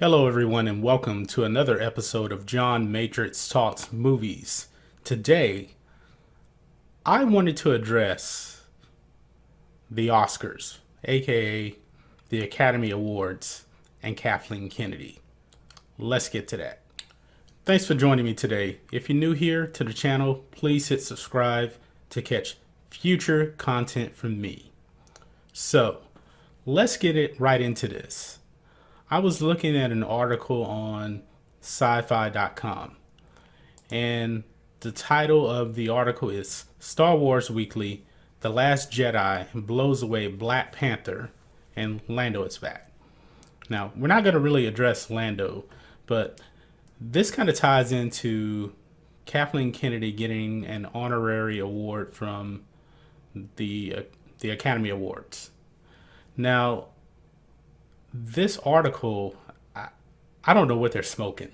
Hello, everyone, and welcome to another episode of John Matrix Talks Movies. Today, I wanted to address the Oscars, aka the Academy Awards, and Kathleen Kennedy. Let's get to that. Thanks for joining me today. If you're new here to the channel, please hit subscribe to catch future content from me. So, let's get it right into this. I was looking at an article on sci-fi.com, and the title of the article is Star Wars Weekly, The Last Jedi Blows Away Black Panther, and Lando is back. Now, we're not going to really address Lando, but this kind of ties into Kathleen Kennedy getting an honorary award from the Academy Awards. Now, this article, I don't know what they're smoking.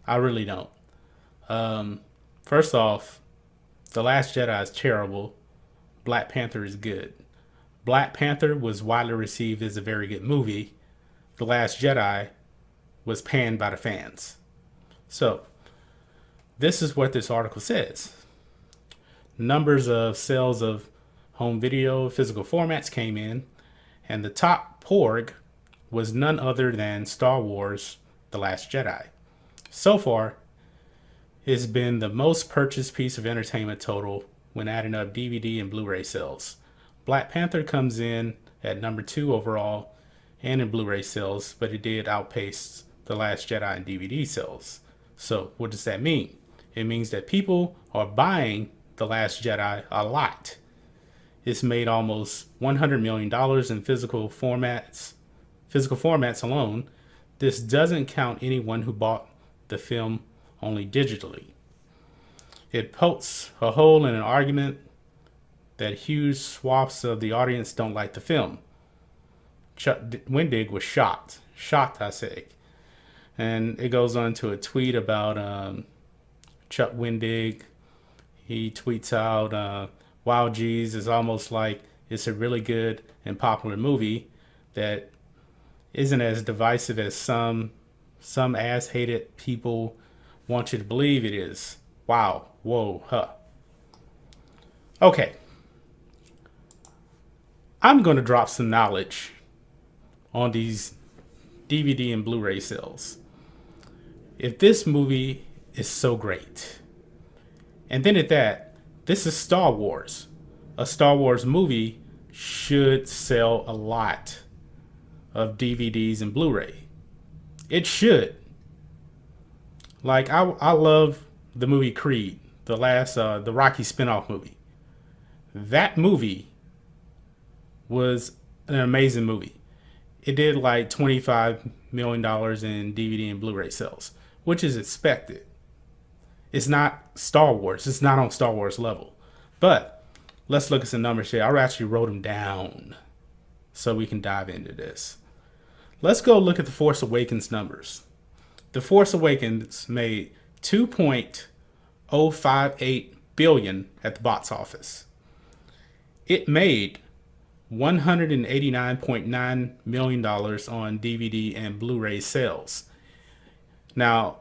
I really don't. First off, The Last Jedi is terrible. Black Panther is good. Black Panther was widely received as a very good movie. The Last Jedi was panned by the fans. So, this is what this article says. Numbers of sales of home video physical formats came in, and the top porg was none other than Star Wars The Last Jedi. So far, it's been the most purchased piece of entertainment total when adding up DVD and Blu-ray sales. Black Panther comes in at number 2 overall and in Blu-ray sales, but it did outpace The Last Jedi in DVD sales. So what does that mean? It means that people are buying The Last Jedi a lot. It's made almost $100 million in physical formats alone. This doesn't count anyone who bought the film only digitally. It pokes a hole in an argument that huge swaths of the audience don't like the film. Chuck Wendig was shocked, I say. And it goes on to a tweet about Chuck Wendig. He tweets out, wow, geez, it's almost like it's a really good and popular movie that isn't as divisive as some ass-hated people want you to believe it is. Wow, whoa, huh. Okay. I'm going to drop some knowledge on these DVD and Blu-ray sales. If this movie is so great, and then at that, this is Star Wars. A Star Wars movie should sell a lot of DVDs and Blu-ray. It should. Like, I love the movie Creed, the Rocky spinoff movie. That movie was an amazing movie. It did like $25 million in DVD and Blu-ray sales, which is expected. It's not Star Wars. It's not on Star Wars level. But let's look at some numbers here. I actually wrote them down so we can dive into this. Let's go look at The Force Awakens numbers. The Force Awakens made $2.058 billion at the box office. It made $189.9 million on DVD and Blu-ray sales. Now,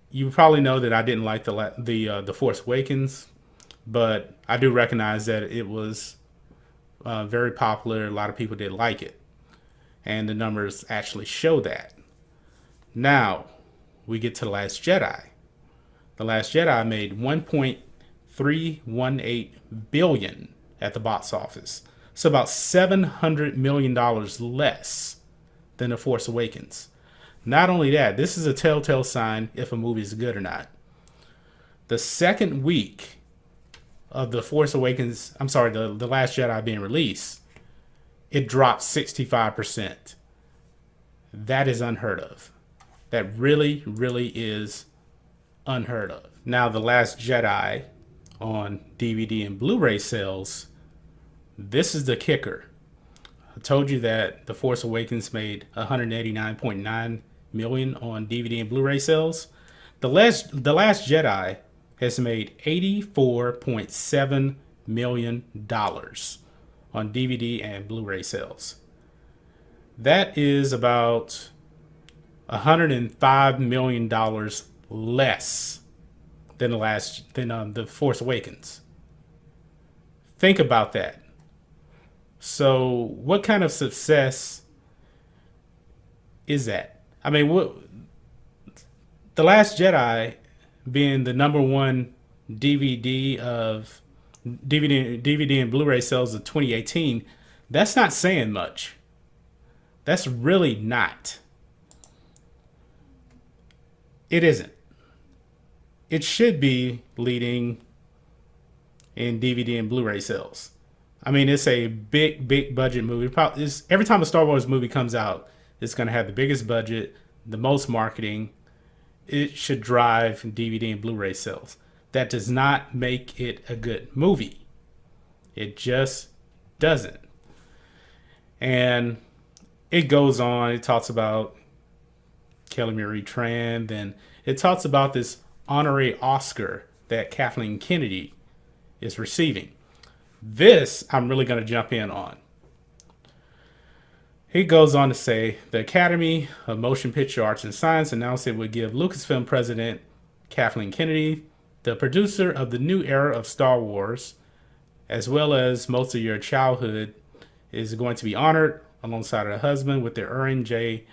you probably know that I didn't like the Force Awakens, but I do recognize that it was very popular. A lot of people did like it, and the numbers actually show that. Now, we get to The Last Jedi. The Last Jedi made $1.318 billion at the box office. So about $700 million less than The Force Awakens. Not only that, this is a telltale sign if a movie is good or not. The second week of The Force Awakens, the Last Jedi being released, it dropped 65%. That is unheard of. That really, really is unheard of. Now, The Last Jedi on DVD and Blu-ray sales, this is the kicker. I told you that The Force Awakens made $189.9 million on DVD and Blu-ray sales. The Last Jedi has made $84.7 million on DVD and Blu-ray sales. That is about $105 million less than the Force Awakens. Think about that. So, what kind of success is that? I mean, The Last Jedi being the number one DVD of DVD and Blu-ray sales of 2018, that's not saying much. That's really not. It isn't. It should be leading in DVD and Blu-ray sales. I mean, it's a big budget movie. Every time a Star Wars movie comes out, it's going to have the biggest budget, the most marketing. It should drive DVD and Blu-ray sales. That does not make it a good movie. It just doesn't. And it goes on. It talks about Kelly Marie Tran. Then it talks about this honorary Oscar that Kathleen Kennedy is receiving. This I'm really going to jump in on. He goes on to say the Academy of Motion Picture Arts and Science announced it would give Lucasfilm president Kathleen Kennedy, the producer of the new era of Star Wars, as well as most of your childhood, is going to be honored alongside her husband with the Erin J.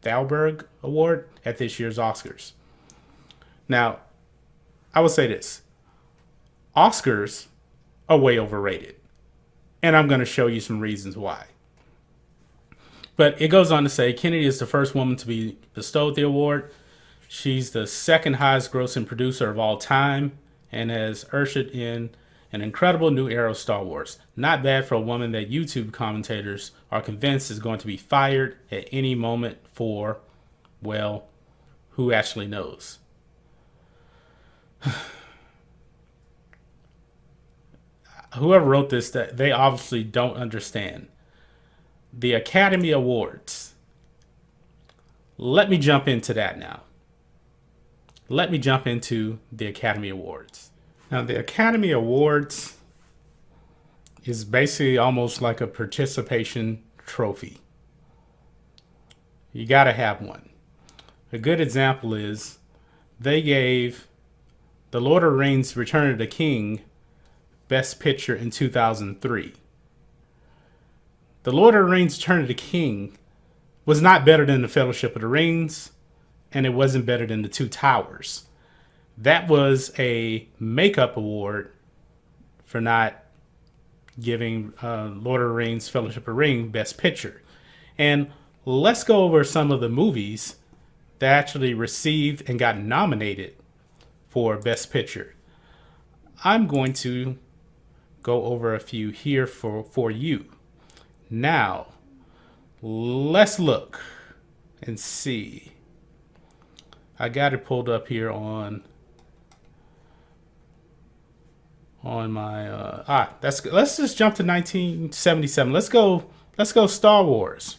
Thalberg Award at this year's Oscars. Now, I will say this. Oscars are way overrated. And I'm going to show you some reasons why. But it goes on to say Kennedy is the first woman to be bestowed the award. She's the second highest grossing producer of all time and has ushered in an incredible new era of Star Wars. Not bad for a woman that YouTube commentators are convinced is going to be fired at any moment for, well, who actually knows? Whoever wrote this, that they obviously don't understand. The Academy Awards. Let me jump into that now. Let me jump into the Academy Awards. Now, the Academy Awards is basically almost like a participation trophy. You got to have one. A good example is they gave The Lord of the Rings Return of the King Best Picture in 2003. The Lord of the Rings Return of the King was not better than The Fellowship of the Rings, and it wasn't better than The Two Towers. That was a makeup award for not giving Lord of the Rings Fellowship of the Ring Best Picture. And let's go over some of the movies that actually received and got nominated for Best Picture. I'm going to go over a few here for you. Now, let's look and see. I got it pulled up here on my let's just jump to 1977. Let's go Star Wars.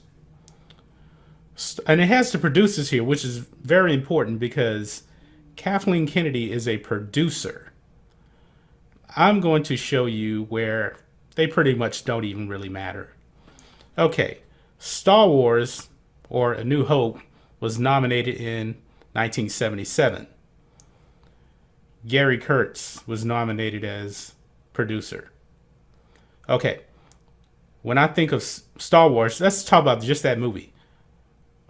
And it has the producers here, which is very important because Kathleen Kennedy is a producer. I'm going to show you where they pretty much don't even really matter. Okay, Star Wars, or A New Hope, was nominated in 1977. Gary Kurtz was nominated as producer. Okay, when I think of Star Wars, let's talk about just that movie.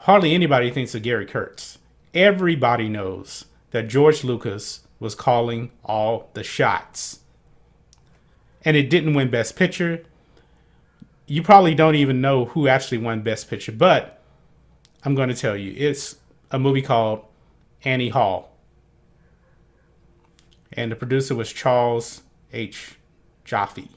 Hardly anybody thinks of Gary Kurtz. Everybody knows that George Lucas was calling all the shots. And it didn't win Best Picture. You probably don't even know who actually won Best Picture, but I'm going to tell you. It's a movie called Annie Hall. And the producer was Charles H. Jaffe.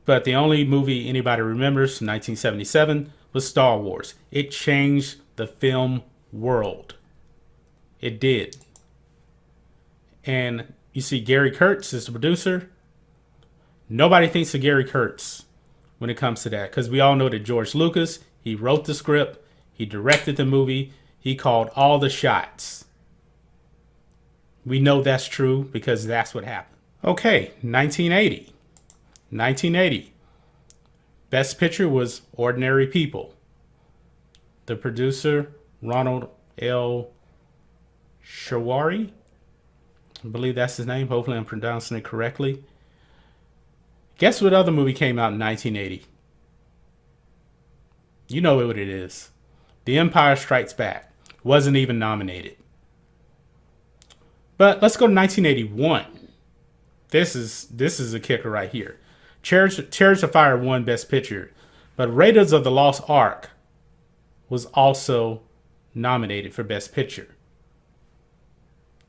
But the only movie anybody remembers from 1977 was Star Wars. It changed the film world. It did. And you see Gary Kurtz is the producer. Nobody thinks of Gary Kurtz when it comes to that, because we all know that George Lucas, he wrote the script, he directed the movie, he called all the shots. We know that's true because that's what happened. Okay, 1980. Best Picture was Ordinary People. The producer, Ronald L. Shawari. I believe that's his name. Hopefully I'm pronouncing it correctly. Guess what other movie came out in 1980? You know what it is. The Empire Strikes Back. Wasn't even nominated. But let's go to 1981. This is a kicker right here. Chariots of Fire won Best Picture, but Raiders of the Lost Ark was also nominated for Best Picture.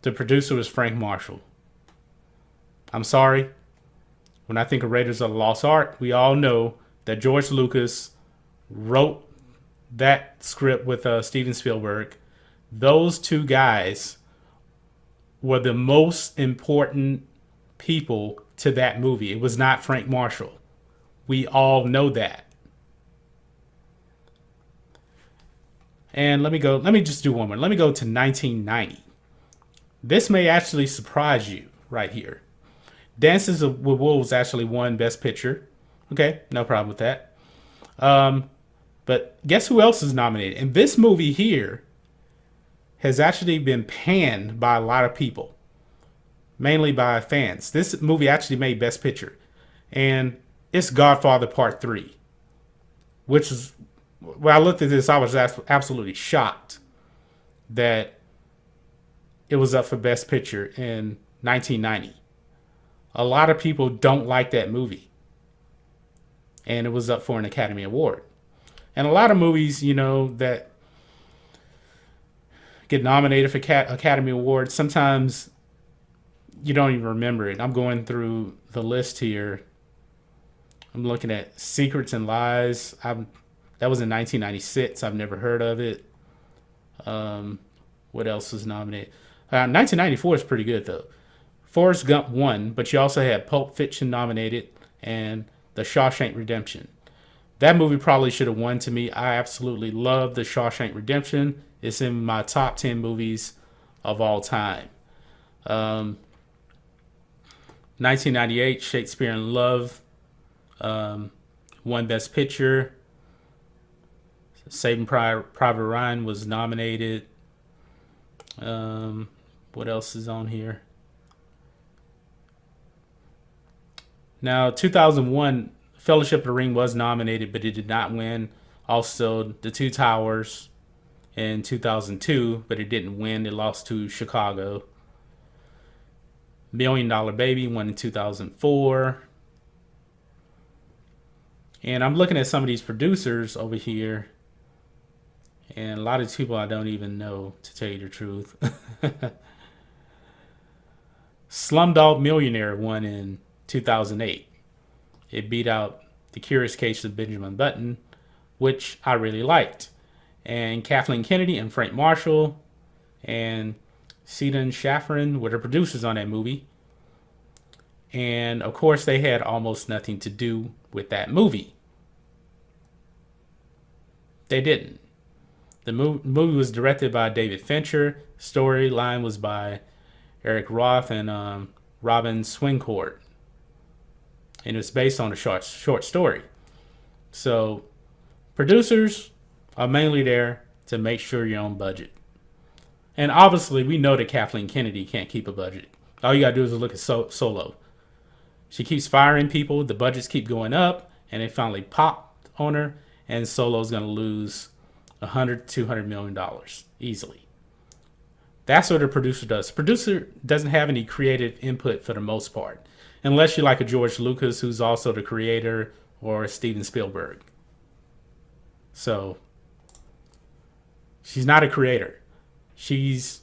The producer was Frank Marshall. I'm sorry. When I think of Raiders of the Lost Ark, we all know that George Lucas wrote that script with Steven Spielberg. Those two guys were the most important people to that movie. It was not Frank Marshall. We all know that. And let me just do one more. Let me go to 1990. This may actually surprise you right here. Dances with Wolves actually won Best Picture. Okay, no problem with that. But guess who else is nominated? And this movie here has actually been panned by a lot of people, mainly by fans. This movie actually made Best Picture, and it's Godfather Part 3, which is, when I looked at this, I was absolutely shocked that it was up for Best Picture in 1990. A lot of people don't like that movie, and it was up for an Academy Award. And a lot of movies, you know, that get nominated for Academy Awards, sometimes you don't even remember it. I'm going through the list here. I'm looking at Secrets and Lies. That was in 1996. I've never heard of it. What else was nominated? 1994 is pretty good, though. Forrest Gump won, but you also had Pulp Fiction nominated and The Shawshank Redemption. That movie probably should have won to me. I absolutely love The Shawshank Redemption. It's in my top 10 movies of all time. 1998, Shakespeare in Love won Best Picture. Saving Private Ryan was nominated. What else is on here? Now, 2001, Fellowship of the Ring was nominated, but it did not win. Also, The Two Towers in 2002, but it didn't win. It lost to Chicago. $1 Million Baby won in 2004. And I'm looking at some of these producers over here, and a lot of people I don't even know, to tell you the truth. Slumdog Millionaire won in 2008. It beat out The Curious Case of Benjamin Button, which I really liked. And Kathleen Kennedy and Frank Marshall and Seaton Shafran were the producers on that movie. And of course, they had almost nothing to do with that movie. They didn't. The movie was directed by David Fincher. Storyline was by Eric Roth and Robin Swincourt. And it was based on a short story. So producers are mainly there to make sure you're on budget. And obviously, we know that Kathleen Kennedy can't keep a budget. All you got to do is look at Solo. She keeps firing people. The budgets keep going up. And they finally popped on her. And Solo's going to lose $100-200 million easily. That's what a producer does. Producer doesn't have any creative input for the most part, unless you're like a George Lucas, who's also the creator, or a Steven Spielberg. So she's not a creator. She's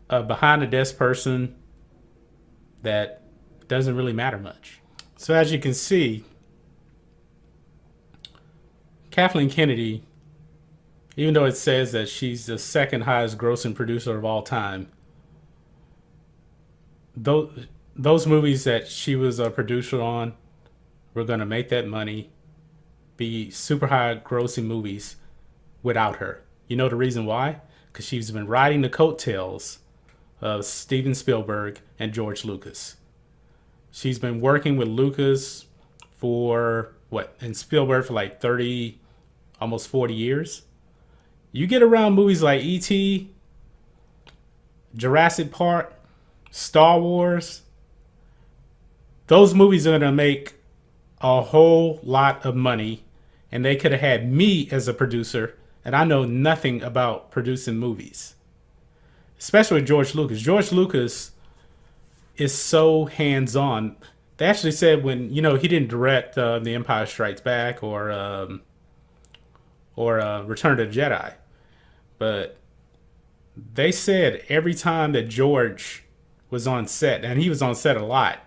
a behind the desk person that doesn't really matter much. So as you can see, Kathleen Kennedy, even though it says that she's the second highest grossing producer of all time, those movies that she was a producer on were going to make that money, be super high grossing movies without her. You know the reason why? Because she's been riding the coattails of Steven Spielberg and George Lucas. She's been working with Lucas and Spielberg for like 30 almost 40 years. You get around movies like E.T., Jurassic Park, Star Wars, those movies are going to make a whole lot of money, and they could have had me as a producer, and I know nothing about producing movies. Especially George Lucas. George Lucas is so hands-on. They actually said when, he didn't direct The Empire Strikes Back or Return of the Jedi, but they said every time that George was on set, and he was on set a lot,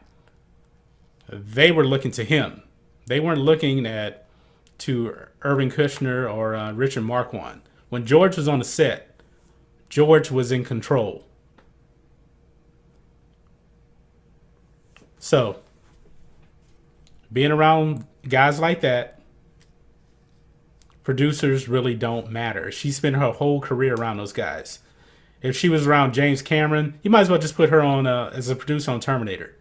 they were looking to him. They weren't looking to Irving Kushner or Richard Marquand. When George was on the set, George was in control. So, being around guys like that, producers really don't matter. She spent her whole career around those guys. If she was around James Cameron, you might as well just put her on as a producer on Terminator.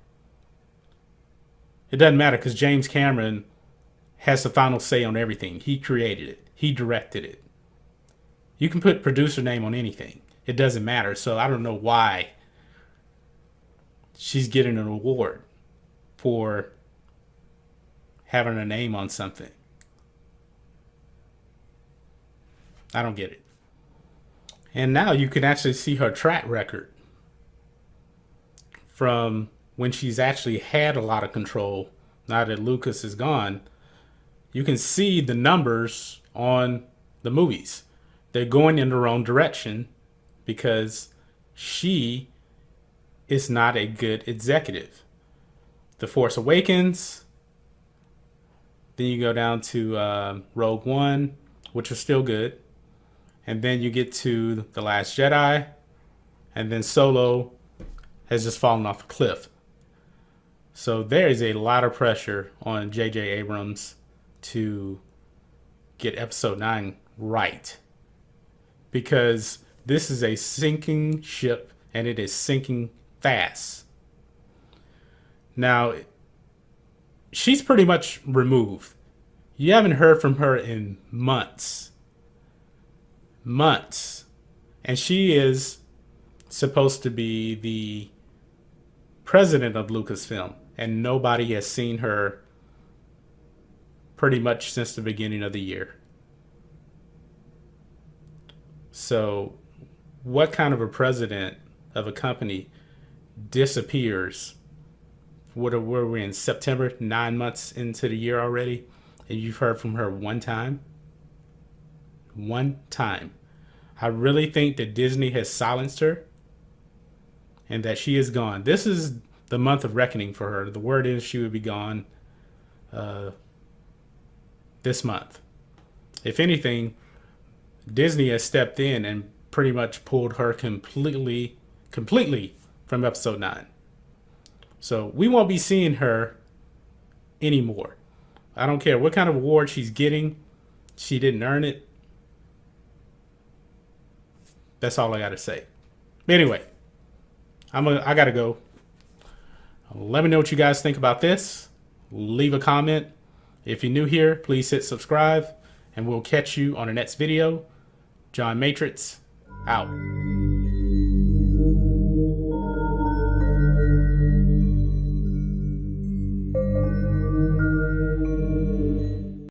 It doesn't matter because James Cameron has the final say on everything. He created it. He directed it. You can put producer name on anything. It doesn't matter. So I don't know why she's getting an award for having a name on something. I don't get it. And now you can actually see her track record from when she's actually had a lot of control. Now that Lucas is gone, you can see the numbers on the movies. They're going in their own direction because she is not a good executive. The Force Awakens, then you go down to Rogue One, which was still good. And then you get to The Last Jedi, and then Solo has just fallen off a cliff. So there is a lot of pressure on J.J. Abrams to get Episode 9 right. Because this is a sinking ship, and it is sinking fast. Now, she's pretty much removed. You haven't heard from her in months. And she is supposed to be the president of Lucasfilm, and nobody has seen her pretty much since the beginning of the year. So what kind of a president of a company disappears? What were we in September, 9 months into the year already, and you've heard from her one time? One time. I really think that Disney has silenced her and that she is gone. This is the month of reckoning for her. The word is she would be gone this month. If anything, Disney has stepped in and pretty much pulled her completely from Episode 9. So we won't be seeing her anymore. I don't care what kind of award she's getting. She didn't earn it. That's all I got to say. But anyway, I got to go. Let me know what you guys think about this. Leave a comment. If you're new here, please hit subscribe, and we'll catch you on the next video. John Matrix, out.